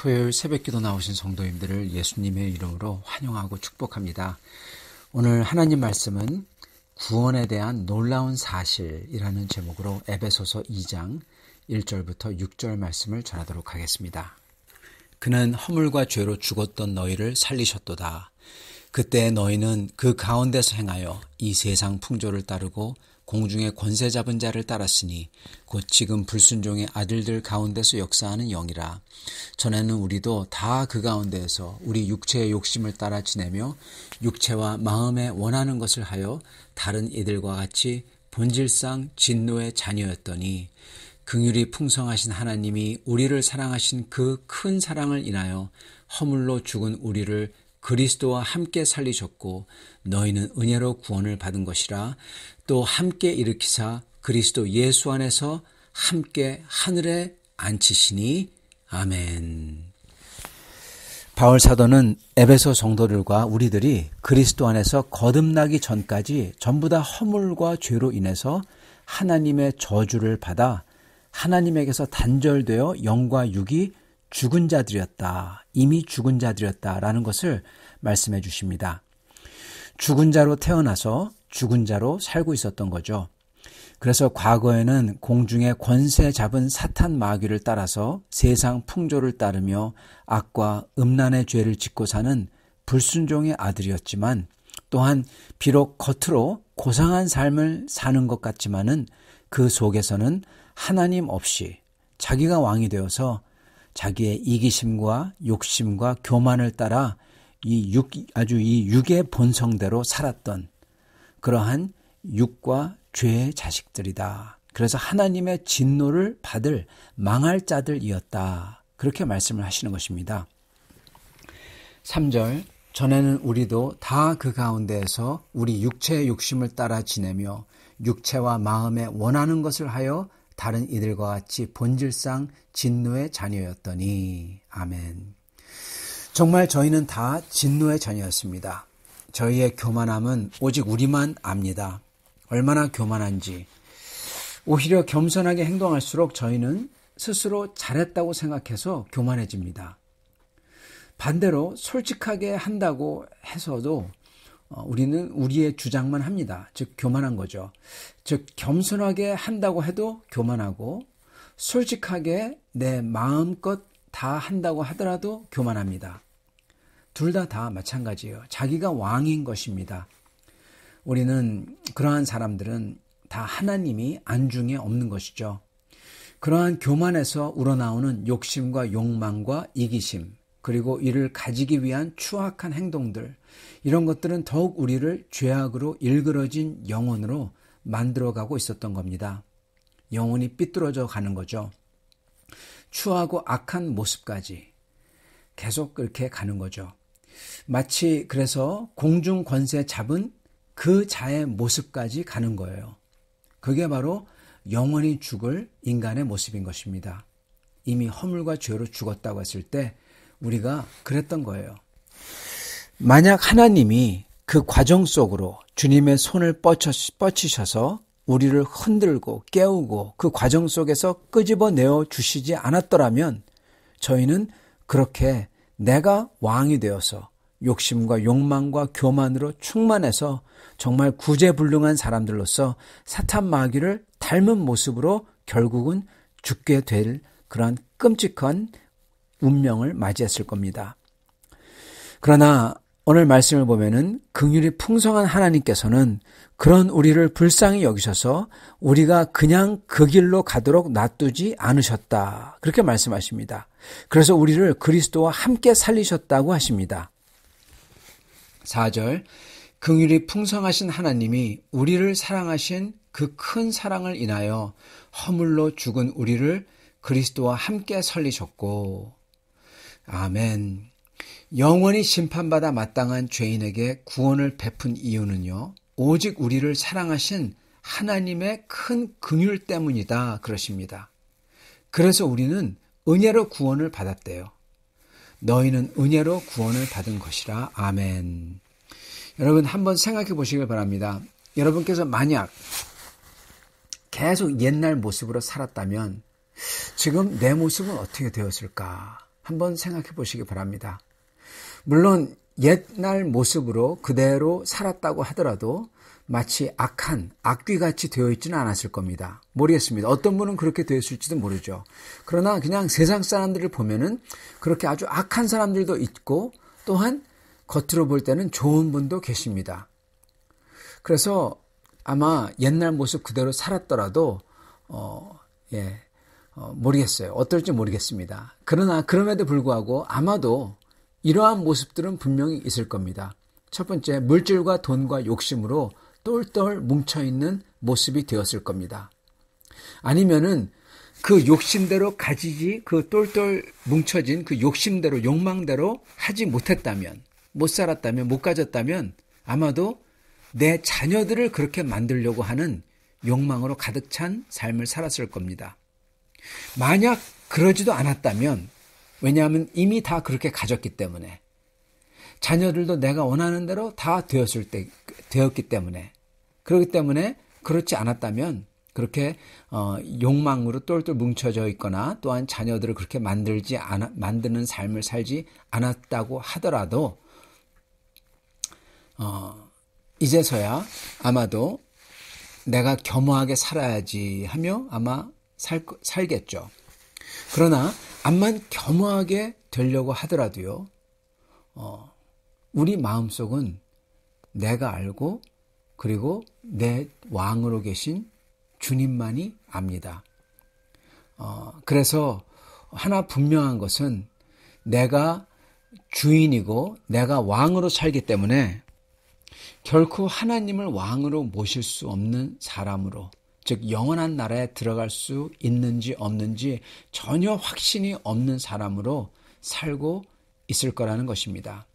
토요일 새벽기도 나오신 성도님들을 예수님의 이름으로 환영하고 축복합니다. 오늘 하나님 말씀은 구원에 대한 놀라운 사실이라는 제목으로 에베소서 2장 1절부터 6절 말씀을 전하도록 하겠습니다. 그는 허물과 죄로 죽었던 너희를 살리셨도다. 그때 너희는 그 가운데서 행하여 이 세상 풍조를 따르고 공중의 권세 잡은 자를 따랐으니 곧 지금 불순종의 아들들 가운데서 역사하는 영이라. 전에는 우리도 다 그 가운데에서 우리 육체의 욕심을 따라 지내며 육체와 마음에 원하는 것을 하여 다른 이들과 같이 본질상 진노의 자녀였더니 긍휼이 풍성하신 하나님이 우리를 사랑하신 그 큰 사랑을 인하여 허물로 죽은 우리를 그리스도와 함께 살리셨고 너희는 은혜로 구원을 받은 것이라. 또 함께 일으키사 그리스도 예수 안에서 함께 하늘에 앉히시니. 아멘. 바울 사도는 에베소 성도들과 우리들이 그리스도 안에서 거듭나기 전까지 전부 다 허물과 죄로 인해서 하나님의 저주를 받아 하나님에게서 단절되어 영과 육이 죽은 자들이었다. 이미 죽은 자들이었다라는 것을 말씀해 주십니다. 죽은 자로 태어나서 죽은 자로 살고 있었던 거죠. 그래서 과거에는 공중의 권세 잡은 사탄 마귀를 따라서 세상 풍조를 따르며 악과 음란의 죄를 짓고 사는 불순종의 아들이었지만 또한 비록 겉으로 고상한 삶을 사는 것 같지만은 그 속에서는 하나님 없이 자기가 왕이 되어서 자기의 이기심과 욕심과 교만을 따라 이 육의 본성대로 살았던 그러한 육과 죄의 자식들이다. 그래서 하나님의 진노를 받을 망할 자들이었다. 그렇게 말씀을 하시는 것입니다. 3절 전에는 우리도 다 그 가운데에서 우리 육체의 욕심을 따라 지내며 육체와 마음에 원하는 것을 하여 다른 이들과 같이 본질상 진노의 자녀였더니. 아멘. 정말 저희는 다 진노의 자녀였습니다. 저희의 교만함은 오직 우리만 압니다. 얼마나 교만한지. 오히려 겸손하게 행동할수록 저희는 스스로 잘했다고 생각해서 교만해집니다. 반대로 솔직하게 한다고 해서도 우리는 우리의 주장만 합니다. 즉 교만한 거죠. 즉 겸손하게 한다고 해도 교만하고 솔직하게 내 마음껏 다 한다고 하더라도 교만합니다. 둘 다 마찬가지예요. 자기가 왕인 것입니다. 우리는 그러한 사람들은 다 하나님이 안중에 없는 것이죠. 그러한 교만에서 우러나오는 욕심과 욕망과 이기심, 그리고 이를 가지기 위한 추악한 행동들, 이런 것들은 더욱 우리를 죄악으로 일그러진 영혼으로 만들어가고 있었던 겁니다. 영혼이 삐뚤어져 가는 거죠. 추하고 악한 모습까지 계속 그렇게 가는 거죠. 마치 그래서 공중 권세 잡은 그 자의 모습까지 가는 거예요. 그게 바로 영원히 죽을 인간의 모습인 것입니다. 이미 허물과 죄로 죽었다고 했을 때 우리가 그랬던 거예요. 만약 하나님이 그 과정 속으로 주님의 손을 뻗치셔서 우리를 흔들고 깨우고 그 과정 속에서 끄집어내어 주시지 않았더라면 저희는 그렇게 내가 왕이 되어서 욕심과 욕망과 교만으로 충만해서 정말 구제불능한 사람들로서 사탄 마귀를 닮은 모습으로 결국은 죽게 될 그러한 끔찍한 운명을 맞이했을 겁니다. 그러나 오늘 말씀을 보면은 긍휼이 풍성한 하나님께서는 그런 우리를 불쌍히 여기셔서 우리가 그냥 그 길로 가도록 놔두지 않으셨다. 그렇게 말씀하십니다. 그래서 우리를 그리스도와 함께 살리셨다고 하십니다. 4절, 긍휼이 풍성하신 하나님이 우리를 사랑하신 그 큰 사랑을 인하여 허물로 죽은 우리를 그리스도와 함께 살리셨고, 아멘. 영원히 심판받아 마땅한 죄인에게 구원을 베푼 이유는요, 오직 우리를 사랑하신 하나님의 큰 긍휼 때문이다 그러십니다. 그래서 우리는 은혜로 구원을 받았대요. 너희는 은혜로 구원을 받은 것이라. 아멘. 여러분 한번 생각해 보시길 바랍니다. 여러분께서 만약 계속 옛날 모습으로 살았다면 지금 내 모습은 어떻게 되었을까? 한번 생각해 보시기 바랍니다. 물론 옛날 모습으로 그대로 살았다고 하더라도 마치 악한 악귀같이 되어 있지는 않았을 겁니다. 모르겠습니다. 어떤 분은 그렇게 되었을지도 모르죠. 그러나 그냥 세상 사람들을 보면은 그렇게 아주 악한 사람들도 있고 또한 겉으로 볼 때는 좋은 분도 계십니다. 그래서 아마 옛날 모습 그대로 살았더라도 모르겠어요. 어떨지 모르겠습니다. 그러나 그럼에도 불구하고 아마도 이러한 모습들은 분명히 있을 겁니다. 첫 번째, 물질과 돈과 욕심으로 똘똘 뭉쳐있는 모습이 되었을 겁니다. 아니면은 그 욕심대로 가지지, 그 똘똘 뭉쳐진 그 욕심대로, 욕망대로 하지 못했다면, 못 살았다면, 못 가졌다면 아마도 내 자녀들을 그렇게 만들려고 하는 욕망으로 가득 찬 삶을 살았을 겁니다. 만약 그러지도 않았다면, 왜냐하면 이미 다 그렇게 가졌기 때문에, 자녀들도 내가 원하는 대로 다 되었기 때문에, 그렇기 때문에 그렇지 않았다면 그렇게 욕망으로 똘똘 뭉쳐져 있거나 또한 자녀들을 그렇게 만드는 삶을 살지 않았다고 하더라도 이제서야 아마도 내가 겸허하게 살아야지 하며 아마 살겠죠. 그러나 암만 겸허하게 되려고 하더라도요, 우리 마음속은 내가 알고 그리고 내 왕으로 계신 주님만이 압니다. 그래서 하나 분명한 것은 내가 주인이고 내가 왕으로 살기 때문에 결코 하나님을 왕으로 모실 수 없는 사람으로, 즉 영원한 나라에 들어갈 수 있는지 없는지 전혀 확신이 없는 사람으로 살고 있을 거라는 것입니다.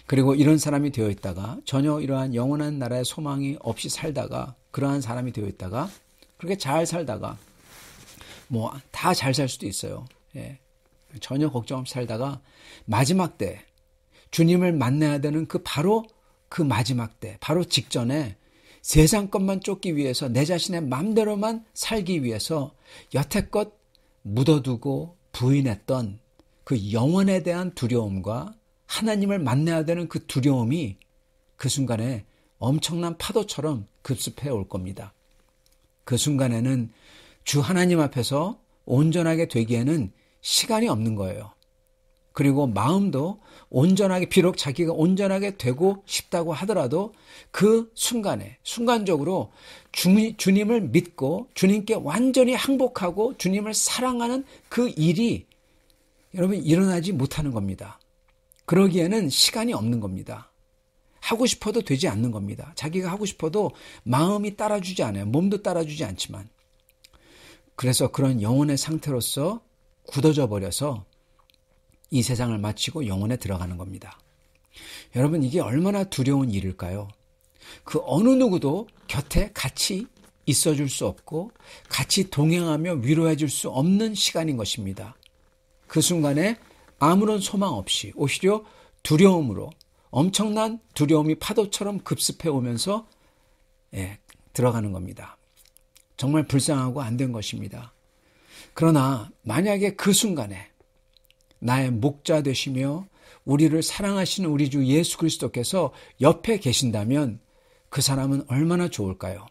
그리고 이런 사람이 되어 있다가 전혀 이러한 영원한 나라의 소망이 없이 살다가, 그러한 사람이 되어 있다가 그렇게 잘 살다가 뭐 다 잘 살 수도 있어요. 전혀 걱정 없이 살다가 마지막 때 주님을 만나야 되는 바로 그 마지막 때, 바로 직전에 세상 것만 쫓기 위해서 내 자신의 마음대로만 살기 위해서 여태껏 묻어두고 부인했던 그 영원에 대한 두려움과 하나님을 만나야 되는 그 두려움이 그 순간에 엄청난 파도처럼 급습해 올 겁니다. 그 순간에는 주 하나님 앞에서 온전하게 되기에는 시간이 없는 거예요. 그리고 마음도 온전하게, 비록 자기가 온전하게 되고 싶다고 하더라도 그 순간에, 순간적으로 주님을 믿고 주님께 완전히 항복하고 주님을 사랑하는 그 일이 여러분 일어나지 못하는 겁니다. 그러기에는 시간이 없는 겁니다. 하고 싶어도 되지 않는 겁니다. 자기가 하고 싶어도 마음이 따라주지 않아요. 몸도 따라주지 않지만. 그래서 그런 영혼의 상태로서 굳어져 버려서 이 세상을 마치고 영혼에 들어가는 겁니다. 여러분, 이게 얼마나 두려운 일일까요? 그 어느 누구도 곁에 같이 있어줄 수 없고 같이 동행하며 위로해 줄 수 없는 시간인 것입니다. 그 순간에 아무런 소망 없이 오히려 두려움으로, 엄청난 두려움이 파도처럼 급습해 오면서 들어가는 겁니다. 정말 불쌍하고 안 된 것입니다. 그러나 만약에 그 순간에 나의 목자 되시며 우리를 사랑하시는 우리 주 예수 그리스도께서 옆에 계신다면 그 사람은 얼마나 좋을까요?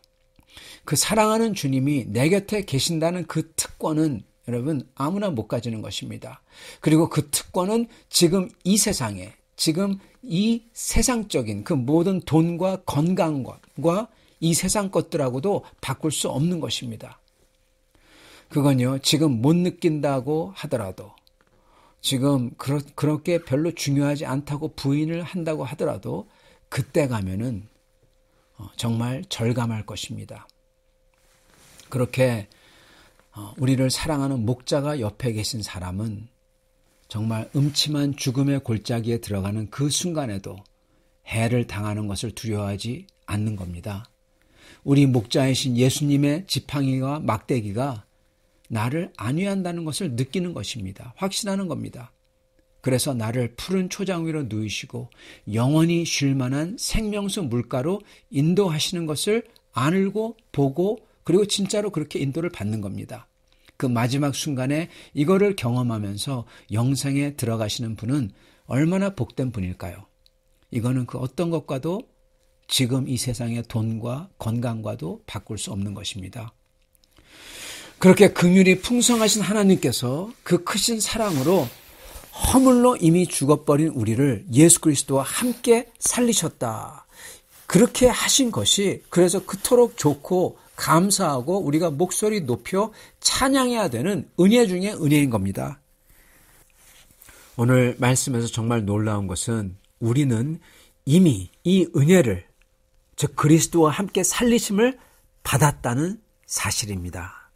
그 사랑하는 주님이 내 곁에 계신다는 그 특권은 여러분 아무나 못 가지는 것입니다. 그리고 그 특권은 지금 이 세상에, 지금 이 세상적인 그 모든 돈과 건강과 이 세상 것들하고도 바꿀 수 없는 것입니다. 그건요, 지금 못 느낀다고 하더라도, 지금 그렇게 별로 중요하지 않다고 부인을 한다고 하더라도 그때 가면은 정말 절감할 것입니다. 그렇게 우리를 사랑하는 목자가 옆에 계신 사람은 정말 음침한 죽음의 골짜기에 들어가는 그 순간에도 해를 당하는 것을 두려워하지 않는 겁니다. 우리 목자이신 예수님의 지팡이와 막대기가 나를 안위한다는 것을 느끼는 것입니다. 확신하는 겁니다. 그래서 나를 푸른 초장 위로 누이시고 영원히 쉴 만한 생명수 물가로 인도하시는 것을 알고 보고 그리고 진짜로 그렇게 인도를 받는 겁니다. 그 마지막 순간에 이거를 경험하면서 영생에 들어가시는 분은 얼마나 복된 분일까요? 이거는 그 어떤 것과도 지금 이 세상의 돈과 건강과도 바꿀 수 없는 것입니다. 그렇게 긍휼이 풍성하신 하나님께서 그 크신 사랑으로 허물로 이미 죽어버린 우리를 예수 그리스도와 함께 살리셨다. 그렇게 하신 것이 그래서 그토록 좋고 감사하고 우리가 목소리 높여 찬양해야 되는 은혜 중에 은혜인 겁니다. 오늘 말씀에서 정말 놀라운 것은 우리는 이미 이 은혜를, 즉 그리스도와 함께 살리심을 받았다는 사실입니다.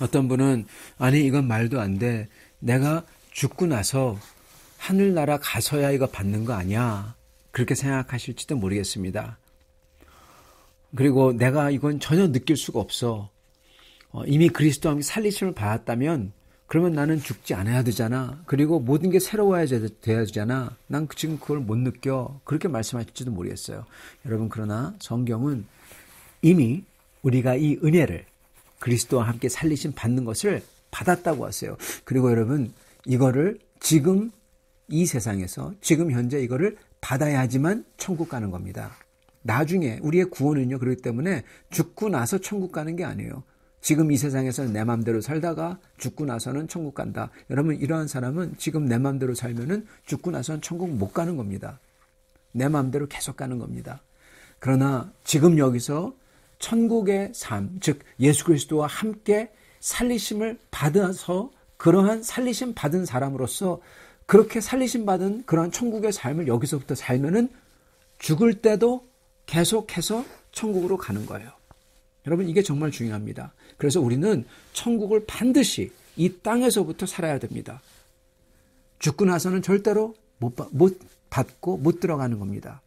어떤 분은 아니 이건 말도 안 돼. 내가 죽고 나서 하늘나라 가서야 이거 받는 거 아니야. 그렇게 생각하실지도 모르겠습니다. 그리고 내가 이건 전혀 느낄 수가 없어. 이미 그리스도와 함께 살리심을 받았다면 그러면 나는 죽지 않아야 되잖아. 그리고 모든 게 새로워야 돼야 되잖아. 난 지금 그걸 못 느껴. 그렇게 말씀하실지도 모르겠어요. 여러분, 그러나 성경은 이미 우리가 이 은혜를 그리스도와 함께 살리심 받는 것을 받았다고 하세요. 그리고 여러분, 이거를 지금 이 세상에서 지금 현재 이거를 받아야지만 천국 가는 겁니다. 나중에 우리의 구원은요, 그렇기 때문에 죽고 나서 천국 가는 게 아니에요. 지금 이 세상에서는 내 마음대로 살다가 죽고 나서는 천국 간다. 여러분, 이러한 사람은 지금 내 마음대로 살면은 죽고 나서는 천국 못 가는 겁니다. 내 마음대로 계속 가는 겁니다. 그러나 지금 여기서 천국의 삶, 즉 예수 그리스도와 함께 살리심을 받아서 그러한 살리심 받은 사람으로서 그렇게 살리심 받은 그러한 천국의 삶을 여기서부터 살면은 죽을 때도 계속해서 천국으로 가는 거예요. 여러분, 이게 정말 중요합니다. 그래서 우리는 천국을 반드시 이 땅에서부터 살아야 됩니다. 죽고 나서는 절대로 못 받고 못 들어가는 겁니다.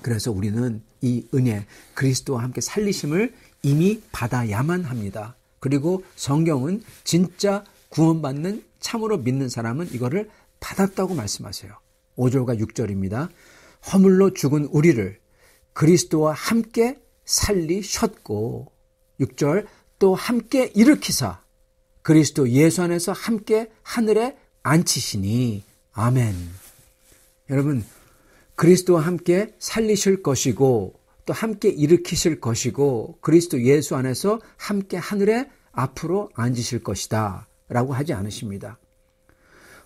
그래서 우리는 이 은혜, 그리스도와 함께 살리심을 이미 받아야만 합니다. 그리고 성경은 진짜 구원받는 참으로 믿는 사람은 이거를 받았다고 말씀하세요. 5절과 6절입니다. 허물로 죽은 우리를 그리스도와 함께 살리셨고 6절 또 함께 일으키사 그리스도 예수 안에서 함께 하늘에 앉히시니 아멘. 여러분, 그리스도와 함께 살리실 것이고 또 함께 일으키실 것이고 그리스도 예수 안에서 함께 하늘에 앞으로 앉으실 것이다 라고 하지 않으십니다.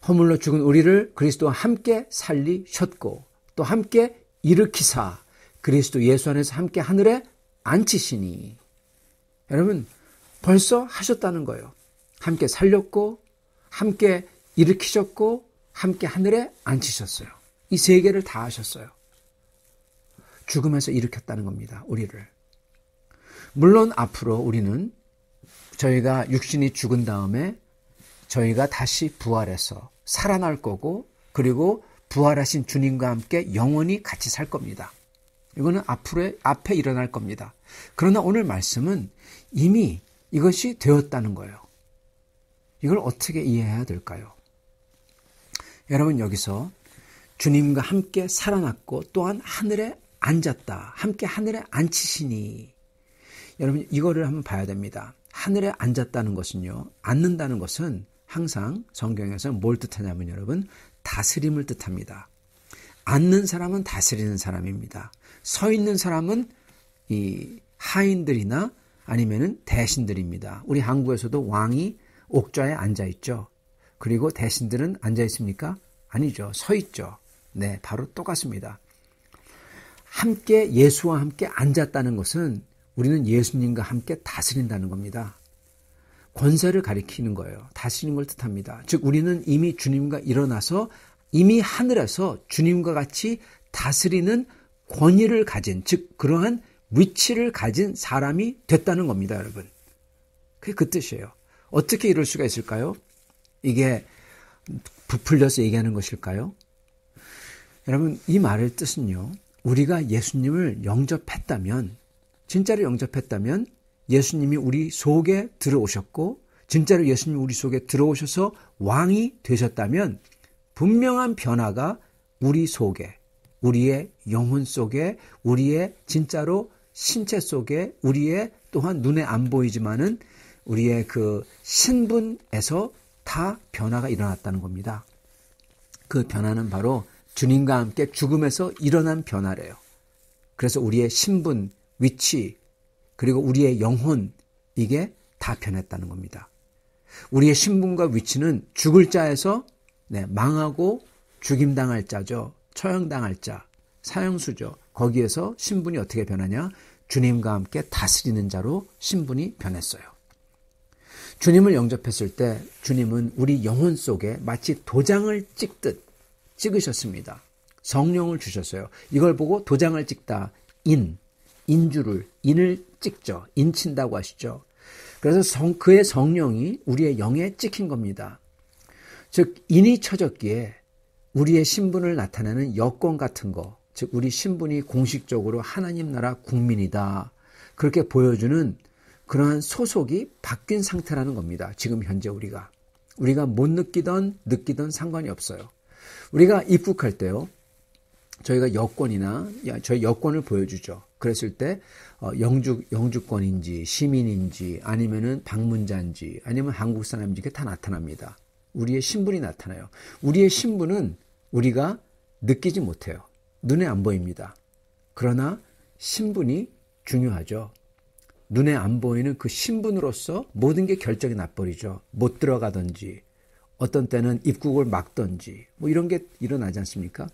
허물로 죽은 우리를 그리스도와 함께 살리셨고 또 함께 일으키사 그리스도 예수 안에서 함께 하늘에 앉히시니 여러분 벌써 하셨다는 거예요. 함께 살렸고 함께 일으키셨고 함께 하늘에 앉히셨어요. 이 세 개를 다 하셨어요. 죽음에서 일으켰다는 겁니다. 우리를. 물론 앞으로 우리는 저희가 육신이 죽은 다음에 저희가 다시 부활해서 살아날 거고 그리고 부활하신 주님과 함께 영원히 같이 살 겁니다. 이거는 앞에 일어날 겁니다. 그러나 오늘 말씀은 이미 이것이 되었다는 거예요. 이걸 어떻게 이해해야 될까요? 여러분 여기서 주님과 함께 살아났고 또한 하늘에 앉았다. 함께 하늘에 앉히시니 여러분 이거를 한번 봐야 됩니다. 하늘에 앉았다는 것은요. 앉는다는 것은 항상 성경에서 뭘 뜻하냐면 여러분 다스림을 뜻합니다. 앉는 사람은 다스리는 사람입니다. 서 있는 사람은 이 하인들이나 아니면은 대신들입니다. 우리 한국에서도 왕이 옥좌에 앉아 있죠. 그리고 대신들은 앉아 있습니까? 아니죠. 서 있죠. 네, 바로 똑같습니다. 함께 예수와 함께 앉았다는 것은 우리는 예수님과 함께 다스린다는 겁니다. 권세를 가리키는 거예요. 다스리는 걸 뜻합니다. 즉 우리는 이미 주님과 일어나서 이미 하늘에서 주님과 같이 다스리는 권위를 가진 즉 그러한 위치를 가진 사람이 됐다는 겁니다. 여러분. 그게 그 뜻이에요. 어떻게 이럴 수가 있을까요? 이게 부풀려서 얘기하는 것일까요? 여러분 이 말의 뜻은요. 우리가 예수님을 영접했다면 진짜로 영접했다면 예수님이 우리 속에 들어오셨고 진짜로 예수님이 우리 속에 들어오셔서 왕이 되셨다면 분명한 변화가 우리 속에 우리의 영혼 속에 우리의 진짜로 신체 속에 우리의 또한 눈에 안 보이지만은 우리의 그 신분에서 다 변화가 일어났다는 겁니다. 그 변화는 바로 주님과 함께 죽음에서 일어난 변화래요. 그래서 우리의 신분, 위치, 그리고 우리의 영혼 이게 다 변했다는 겁니다. 우리의 신분과 위치는 죽을 자에서 망하고 죽임당할 자죠. 처형당할 자, 사형수죠. 거기에서 신분이 어떻게 변하냐? 주님과 함께 다스리는 자로 신분이 변했어요. 주님을 영접했을 때 주님은 우리 영혼 속에 마치 도장을 찍듯 찍으셨습니다. 성령을 주셨어요. 이걸 보고 도장을 찍다. 인을 찍죠. 인친다고 하시죠. 그래서 그의 성령이 우리의 영에 찍힌 겁니다. 즉 인이 쳐졌기에 우리의 신분을 나타내는 여권 같은 거, 즉 우리 신분이 공식적으로 하나님 나라 국민이다. 그렇게 보여주는 그러한 소속이 바뀐 상태라는 겁니다. 지금 현재 우리가 못 느끼던 상관이 없어요. 우리가 입국할 때요. 저희가 여권이나 저희 여권을 보여주죠. 그랬을 때 영주권인지 시민인지 아니면은 방문자인지 아니면 한국 사람인지 이게 다 나타납니다. 우리의 신분이 나타나요. 우리의 신분은 우리가 느끼지 못해요. 눈에 안 보입니다. 그러나 신분이 중요하죠. 눈에 안 보이는 그 신분으로서 모든 게 결정이 나버리죠. 못 들어가든지 어떤 때는 입국을 막든지 뭐 이런 게 일어나지 않습니까?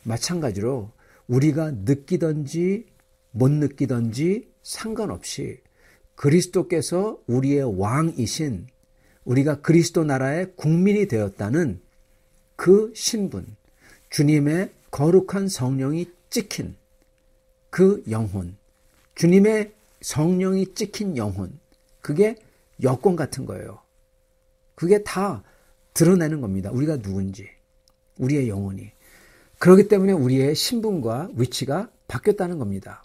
마찬가지로 우리가 느끼든지 못 느끼든지 상관없이 그리스도께서 우리의 왕이신 우리가 그리스도 나라의 국민이 되었다는 그 신분, 주님의 거룩한 성령이 찍힌 그 영혼, 주님의 성령이 찍힌 영혼, 그게 여권 같은 거예요. 그게 다 드러내는 겁니다. 우리가 누군지, 우리의 영혼이. 그렇기 때문에 우리의 신분과 위치가 바뀌었다는 겁니다.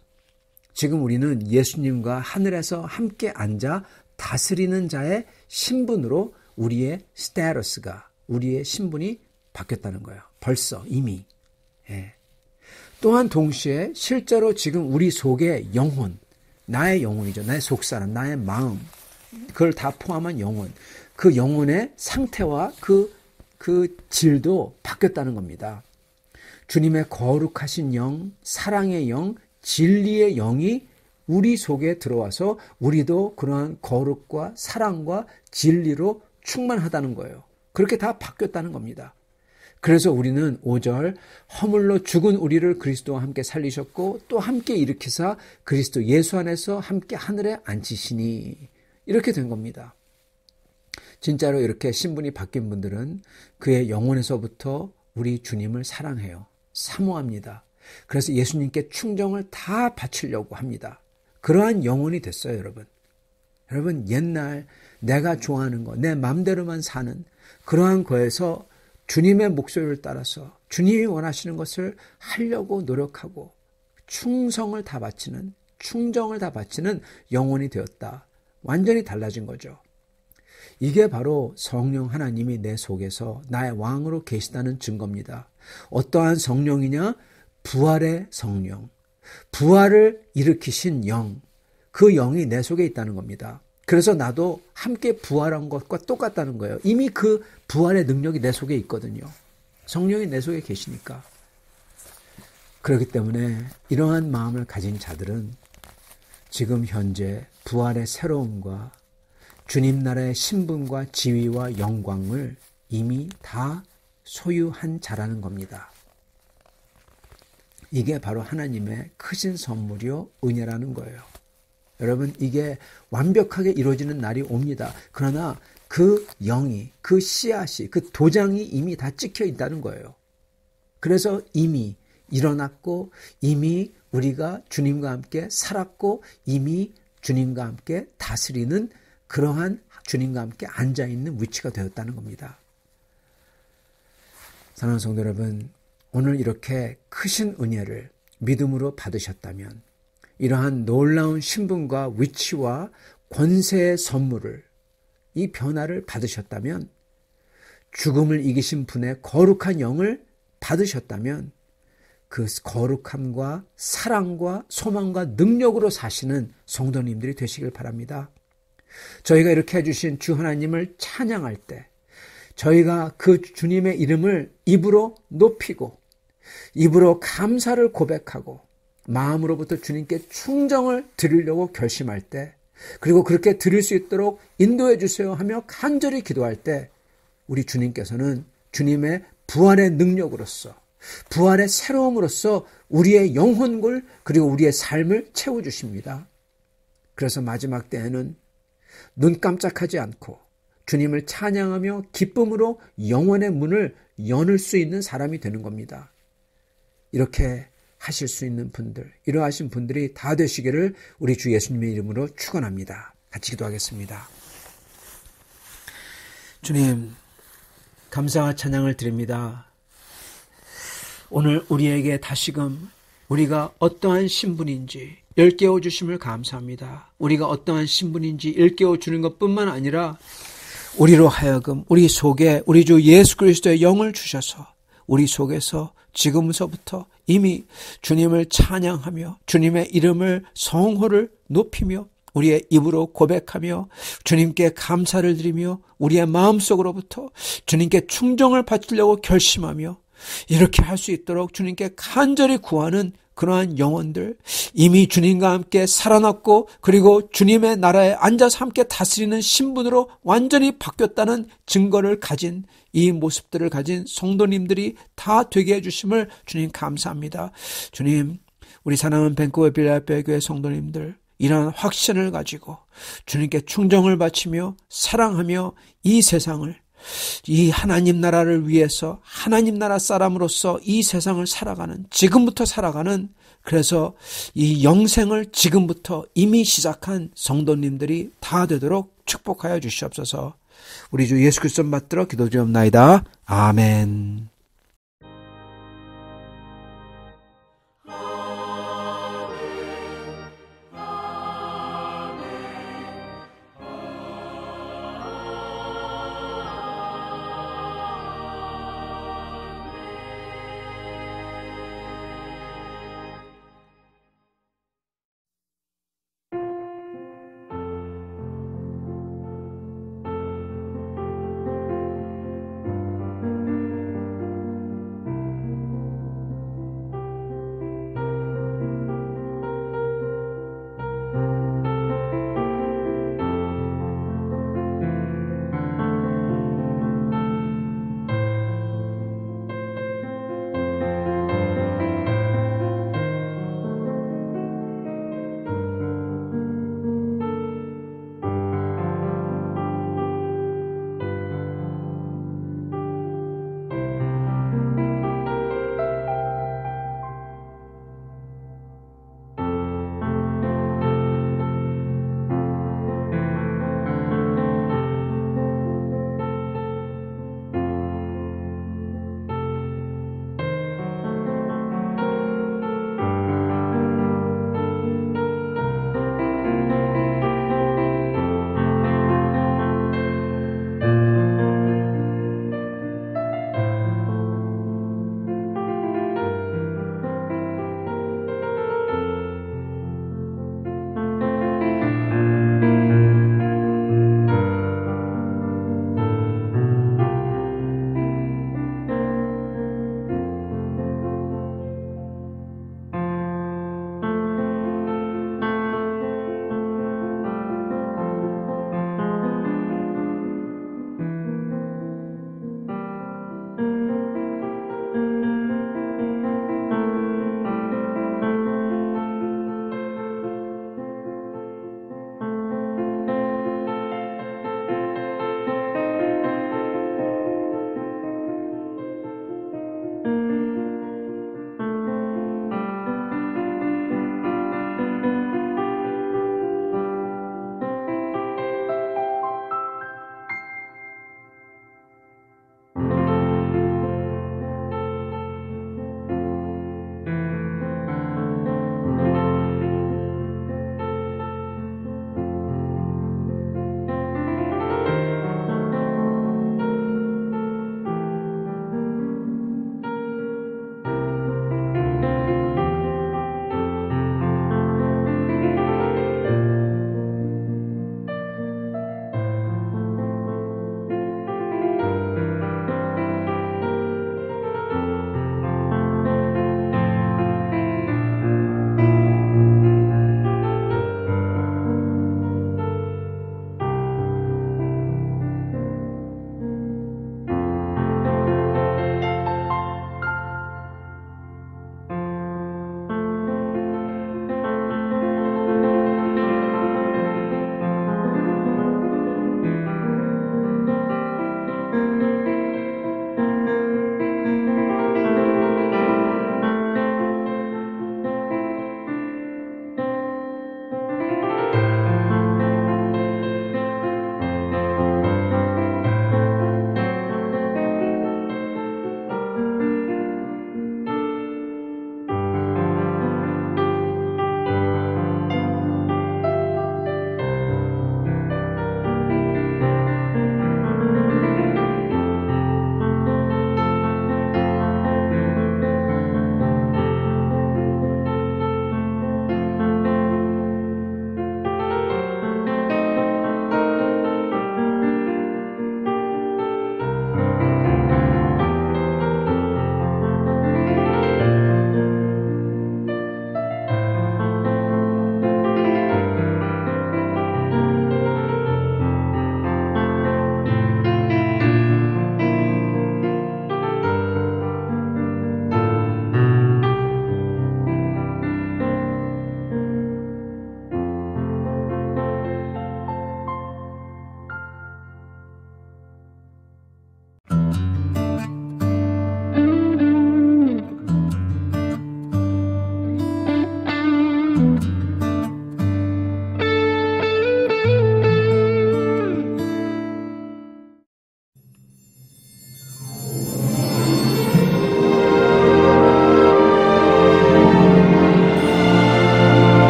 지금 우리는 예수님과 하늘에서 함께 앉아 다스리는 자의 신분으로 우리의 스테러스가, 우리의 신분이 바뀌었다는 거예요. 벌써 이미. 예. 또한 동시에 실제로 지금 우리 속의 영혼, 나의 영혼이죠. 나의 속사람, 나의 마음, 그걸 다 포함한 영혼. 그 영혼의 상태와 그 질도 바뀌었다는 겁니다. 주님의 거룩하신 영, 사랑의 영, 진리의 영이 우리 속에 들어와서 우리도 그러한 거룩과 사랑과 진리로 충만하다는 거예요. 그렇게 다 바뀌었다는 겁니다. 그래서 우리는 5절 허물로 죽은 우리를 그리스도와 함께 살리셨고 또 함께 일으키사 그리스도 예수 안에서 함께 하늘에 앉히시니 이렇게 된 겁니다. 진짜로 이렇게 신분이 바뀐 분들은 그의 영혼에서부터 우리 주님을 사랑해요. 사모합니다. 그래서 예수님께 충정을 다 바치려고 합니다. 그러한 영혼이 됐어요, 여러분. 여러분, 옛날 내가 좋아하는 거, 내 맘대로만 사는 그러한 거에서 주님의 목소리를 따라서 주님이 원하시는 것을 하려고 노력하고 충성을 다 바치는, 충정을 다 바치는 영혼이 되었다. 완전히 달라진 거죠. 이게 바로 성령 하나님이 내 속에서 나의 왕으로 계시다는 증거입니다. 어떠한 성령이냐? 부활의 성령. 부활을 일으키신 영. 그 영이 내 속에 있다는 겁니다. 그래서 나도 함께 부활한 것과 똑같다는 거예요. 이미 그 부활의 능력이 내 속에 있거든요. 성령이 내 속에 계시니까. 그렇기 때문에 이러한 마음을 가진 자들은 지금 현재 부활의 새로움과 주님 나라의 신분과 지위와 영광을 이미 다 소유한 자라는 겁니다. 이게 바로 하나님의 크신 선물이요 은혜라는 거예요. 여러분, 이게 완벽하게 이루어지는 날이 옵니다. 그러나 그 영이, 그 씨앗이, 그 도장이 이미 다 찍혀 있다는 거예요. 그래서 이미 일어났고 이미 우리가 주님과 함께 살았고 이미 주님과 함께 다스리는 그러한 주님과 함께 앉아있는 위치가 되었다는 겁니다. 사랑하는 성도 여러분, 오늘 이렇게 크신 은혜를 믿음으로 받으셨다면 이러한 놀라운 신분과 위치와 권세의 선물을 이 변화를 받으셨다면 죽음을 이기신 분의 거룩한 영을 받으셨다면 그 거룩함과 사랑과 소망과 능력으로 사시는 성도님들이 되시길 바랍니다. 저희가 이렇게 해주신 주 하나님을 찬양할 때 저희가 그 주님의 이름을 입으로 높이고 입으로 감사를 고백하고 마음으로부터 주님께 충정을 드리려고 결심할 때 그리고 그렇게 드릴 수 있도록 인도해 주세요 하며 간절히 기도할 때 우리 주님께서는 주님의 부활의 능력으로서 부활의 새로움으로써 우리의 영혼을 그리고 우리의 삶을 채워주십니다. 그래서 마지막 때에는 눈 깜짝하지 않고 주님을 찬양하며 기쁨으로 영혼의 문을 여는 수 있는 사람이 되는 겁니다. 이렇게 하실 수 있는 분들, 이러하신 분들이 다 되시기를 우리 주 예수님의 이름으로 축원합니다. 같이 기도하겠습니다. 주님, 감사와 찬양을 드립니다. 오늘 우리에게 다시금 우리가 어떠한 신분인지 일깨워 주심을 감사합니다. 우리가 어떠한 신분인지 일깨워 주는 것뿐만 아니라 우리로 하여금 우리 속에 우리 주 예수 그리스도의 영을 주셔서 우리 속에서 지금서부터 이미 주님을 찬양하며 주님의 이름을 성호를 높이며 우리의 입으로 고백하며 주님께 감사를 드리며 우리의 마음속으로부터 주님께 충정을 바치려고 결심하며 이렇게 할 수 있도록 주님께 간절히 구하는 그러한 영혼들, 이미 주님과 함께 살아났고 그리고 주님의 나라에 앉아서 함께 다스리는 신분으로 완전히 바뀌었다는 증거를 가진 이 모습들을 가진 성도님들이 다 되게 해주심을 주님 감사합니다. 주님, 우리 사랑하는 밴쿠버 빌라델피아 교회 성도님들 이러한 확신을 가지고 주님께 충정을 바치며 사랑하며 이 세상을 이 하나님 나라를 위해서 하나님 나라 사람으로서 이 세상을 살아가는 지금부터 살아가는 그래서 이 영생을 지금부터 이미 시작한 성도님들이 다 되도록 축복하여 주시옵소서. 우리 주 예수 그리스도 받들어 기도드리옵나이다. 아멘.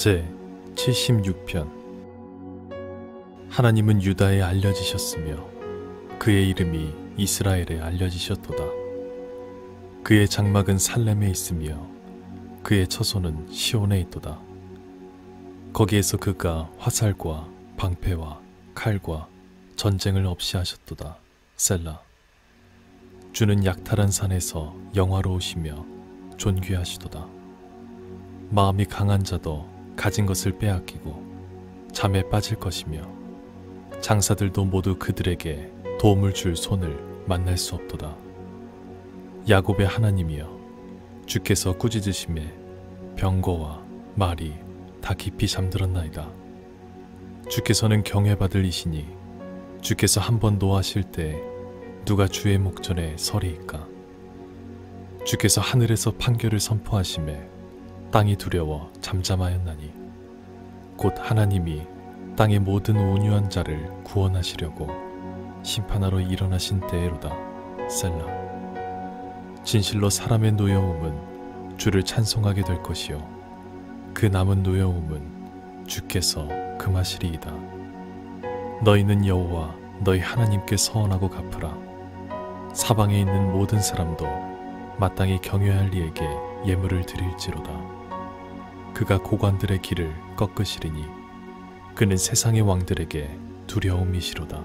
제 76편. 하나님은 유다에 알려지셨으며 그의 이름이 이스라엘에 알려지셨도다. 그의 장막은 살렘에 있으며 그의 처소는 시온에 있도다. 거기에서 그가 화살과 방패와 칼과 전쟁을 없이 하셨도다. 셀라. 주는 약탈한 산에서 영화로우시며 존귀하시도다. 마음이 강한 자도 가진 것을 빼앗기고 잠에 빠질 것이며 장사들도 모두 그들에게 도움을 줄 손을 만날 수 없도다. 야곱의 하나님이여, 주께서 꾸짖으심에 병거와 말이 다 깊이 잠들었나이다. 주께서는 경외받을 이시니 주께서 한번 노하실 때 누가 주의 목전에 서리이까. 주께서 하늘에서 판결을 선포하심에 땅이 두려워 잠잠하였나니 곧 하나님이 땅의 모든 온유한 자를 구원하시려고 심판하러 일어나신 때에로다. 셀라. 진실로 사람의 노여움은 주를 찬송하게 될 것이요 그 남은 노여움은 주께서 금하시리이다. 너희는 여호와 너희 하나님께 서원하고 갚으라. 사방에 있는 모든 사람도 마땅히 경외할 이에게 예물을 드릴지로다. 그가 고관들의 길을 꺾으시리니 그는 세상의 왕들에게 두려움이시로다.